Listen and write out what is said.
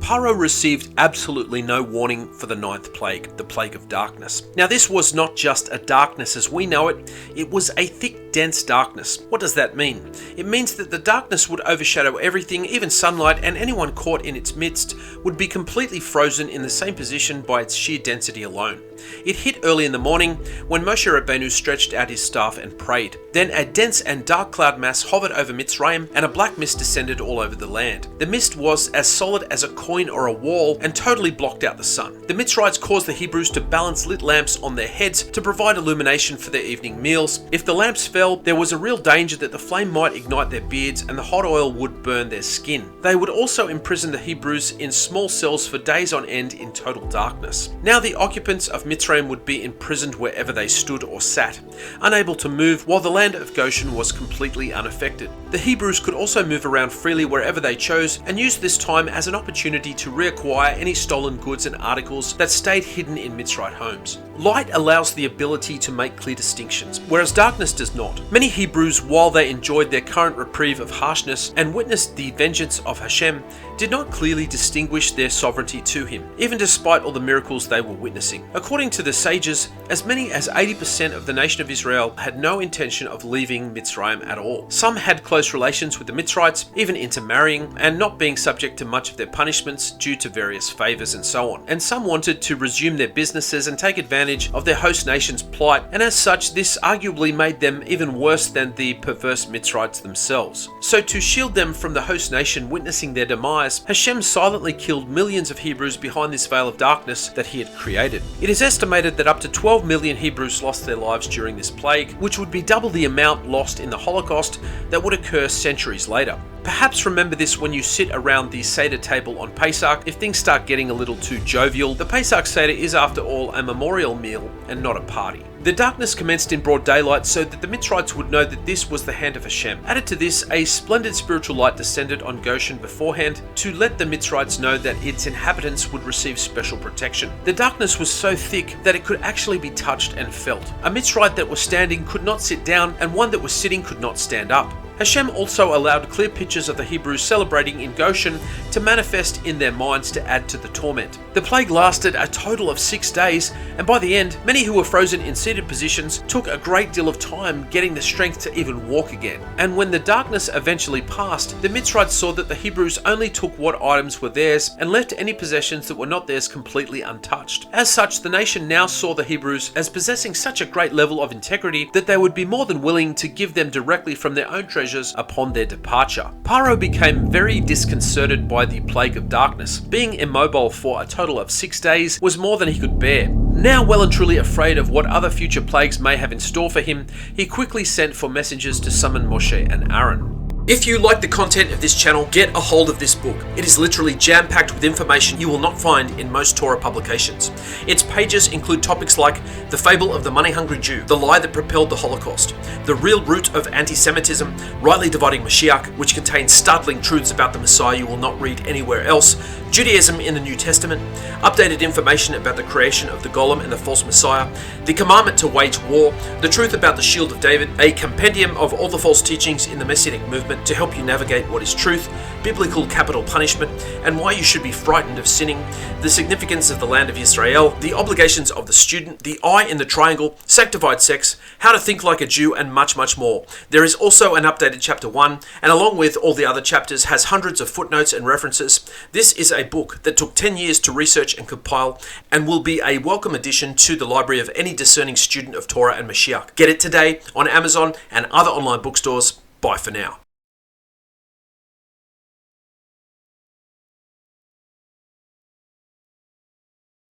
Paro received absolutely no warning for the ninth plague, the plague of darkness. Now this was not just a darkness as we know it, it was a thick, dense darkness. What does that mean? It means that the darkness would overshadow everything, even sunlight, and anyone caught in its midst would be completely frozen in the same position by its sheer density alone. It hit early in the morning when Moshe Rabbeinu stretched out his staff and prayed. Then a dense and dark cloud mass hovered over Mitzrayim and a black mist descended all over the land. The mist was as solid as a coin or a wall and totally blocked out the sun. The Mitzrites caused the Hebrews to balance lit lamps on their heads to provide illumination for their evening meals. If the lamps fell, there was a real danger that the flame might ignite their beards and the hot oil would burn their skin. They would also imprison the Hebrews in small cells for days on end in total darkness. Now the occupants of Mitzrayim would be imprisoned wherever they stood or sat, unable to move, while the land of Goshen was completely unaffected. The Hebrews could also move around freely wherever they chose and used this time as an opportunity to reacquire any stolen goods and articles that stayed hidden in Mitzrite homes. Light allows the ability to make clear distinctions, whereas darkness does not. Many Hebrews, while they enjoyed their current reprieve of harshness and witnessed the vengeance of Hashem, did not clearly distinguish their sovereignty to him, even despite all the miracles they were witnessing. According to the sages, as many as 80% of the nation of Israel had no intention of leaving Mitzrayim at all. Some had close relations with the Mitzrites, even intermarrying and not being subject to much of their punishments due to various favors and so on. And some wanted to resume their businesses and take advantage of their host nation's plight, and as such, this arguably made them even worse than the perverse Mitzrites themselves. So to shield them from the host nation witnessing their demise, Hashem silently killed millions of Hebrews behind this veil of darkness that he had created. It is estimated that up to 12 million Hebrews lost their lives during this plague, which would be double the amount lost in the Holocaust that would occur centuries later. Perhaps remember this when you sit around the Seder table on Pesach. If things start getting a little too jovial, the Pesach Seder is after all a memorial meal and not a party. The darkness commenced in broad daylight so that the Mitzrites would know that this was the hand of Hashem. Added to this, a splendid spiritual light descended on Goshen beforehand to let the Mitzrites know that its inhabitants would receive special protection. The darkness was so thick that it could actually be touched and felt. A Mitzrite that was standing could not sit down, and one that was sitting could not stand up. Hashem also allowed clear pictures of the Hebrews celebrating in Goshen to manifest in their minds to add to the torment. The plague lasted a total of 6 days, and by the end, many who were frozen in seated positions took a great deal of time getting the strength to even walk again. And when the darkness eventually passed, the Mitzrites saw that the Hebrews only took what items were theirs and left any possessions that were not theirs completely untouched. As such, the nation now saw the Hebrews as possessing such a great level of integrity that they would be more than willing to give them directly from their own treasures upon their departure. Paro became very disconcerted by the plague of darkness. Being immobile for a total of 6 days was more than he could bear. Now well and truly afraid of what other future plagues may have in store for him, he quickly sent for messengers to summon Moshe and Aaron. If you like the content of this channel, get a hold of this book. It is literally jam-packed with information you will not find in most Torah publications. Its pages include topics like the fable of the money-hungry Jew, the lie that propelled the Holocaust, the real root of anti-Semitism, rightly dividing Mashiach, which contains startling truths about the Messiah you will not read anywhere else, Judaism in the New Testament, updated information about the creation of the Golem and the false Messiah, the commandment to wage war, the truth about the Shield of David, a compendium of all the false teachings in the Messianic movement to help you navigate what is truth, biblical capital punishment, and why you should be frightened of sinning, the significance of the land of Israel, the obligations of the student, the eye in the triangle, sanctified sex, how to think like a Jew, and much, much more. There is also an updated chapter 1, and along with all the other chapters, has hundreds of footnotes and references. This is a book that took 10 years to research and compile, and will be a welcome addition to the library of any discerning student of Torah and Mashiach. Get it today on Amazon and other online bookstores. Bye for now.